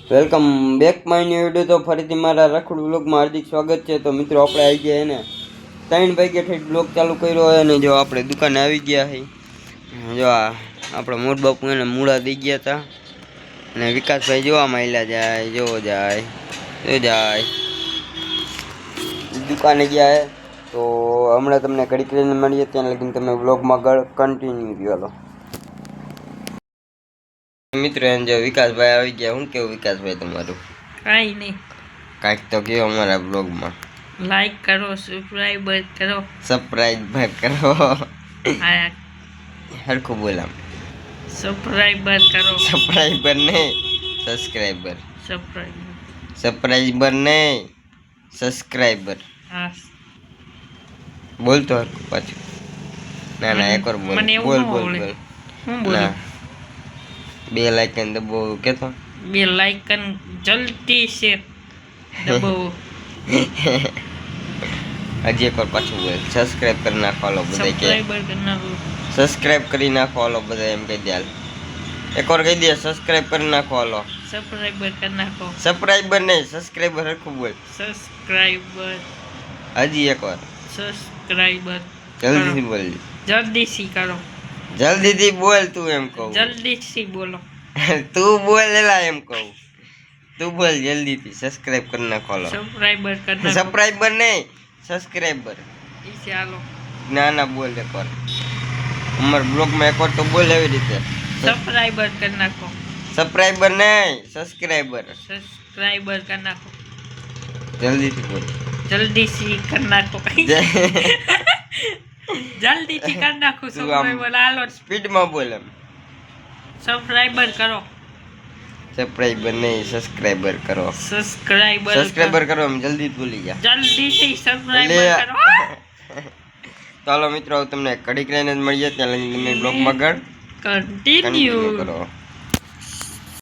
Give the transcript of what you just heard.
Welcome back my new video. તો ફરીથી મારા રખડ બ્લોગમાં હાર્દિક સ્વાગત છે। તો મિત્રો આપણે આવી ગયા એને 3 વાગ્યા થી બ્લોગ ચાલુ કર્યો હોય અને જો આપણે દુકાને આવી ગયા છે। જો આપણા મોટ બાપુ એને મૂળા દઈ ગયા હતા અને વિકાસભાઈ જોવા માંડ્યા જાય જાય દુકાને ગયા હે। તો હમણાં તમને ઘડીક લઈને મળીએ, ત્યાં લગીને તમે બ્લોગમાં કન્ટિન્યુ રહ્યો। મિત્રો એમ જો વિકાસભાઈ આવી ગયા। શું કેવું વિકાસભાઈ તમારું? કાઈ નહીં, કાંઈક તો કહો અમારા બ્લોગમાં। લાઈક કરો, સબસ્ક્રાઇબ કરો, હા હરખું બોલામ। સબસ્ક્રાઇબર કરો, સબસ્ક્રાઇબર નહીં સબસ્ક્રાઇબર, સબસ્ક્રાઇબર નહીં સબસ્ક્રાઇબર। હા બોલ તો હરખું પાછું। ના એકવાર બોલ બોલ હું બોલું? બે લાઇકન દબાવો કેતો, બે લાઇકન જલ્દી છે દબાવો। હજી એકવાર પાછું બોલ, સબસ્ક્રાઇબ કરી નાખો હાલો બધા, કે સબસ્ક્રાઇબર કરી નાખો, સબસ્ક્રાઇબ કરી નાખો હાલો બધા, એમ કહી દે હાલ। એકવાર કહી દે સબસ્ક્રાઇબ કરી નાખો હાલો। સબસ્ક્રાઇબર કરી નાખો, સબસ્ક્રાઇબર નહીં સબસ્ક્રાઇબર હરખું બોલ। સબસ્ક્રાઇબર, હજી એકવાર સબસ્ક્રાઇબર જલ્દીથી બોલ, જલ્દીથી કરો, જલ્દીથી બોલ તું, એમ કહું જલ્દીથી બોલો। તું બોલ એલા, એમ કહું તું બોલ જલ્દીથી। સબસ્ક્રાઇબ કરી નાખો હાલો। સબસ્ક્રાઇબર કરી નાખો, સબસ્ક્રાઇબર નહીં સબસ્ક્રાઇબર। ઈ ચાલો ના બોલ એકવાર અમારા બ્લોગમાં એકવાર તો બોલ એવી રીતે। સબસ્ક્રાઇબર કરી નાખો, સબસ્ક્રાઇબર નહીં સબસ્ક્રાઇબર, સબસ્ક્રાઇબર કરી નાખો, જલ્દીથી બોલ, જલ્દીથી કરી નાખો, જલ્દીથી કરી નાખો। સબસ્ક્રાઇબર હાલો સ્પીડમાં બોલ, એમ સબસ્ક્રાઇબર કરો, સબસ્ક્રાઇબર નહીં સબસ્ક્રાઇબર કરો, સબસ્ક્રાઇબર કરો એમ જલ્દી ભૂલી ગયા, જલ્દીથી સબસ્ક્રાઇબર કરો। ચાલો મિત્રો તમને ઘડીક લઈને જ મળીએ, ત્યાં લઈને તમે બ્લોગમાં કન્ટિન્યુ કરો।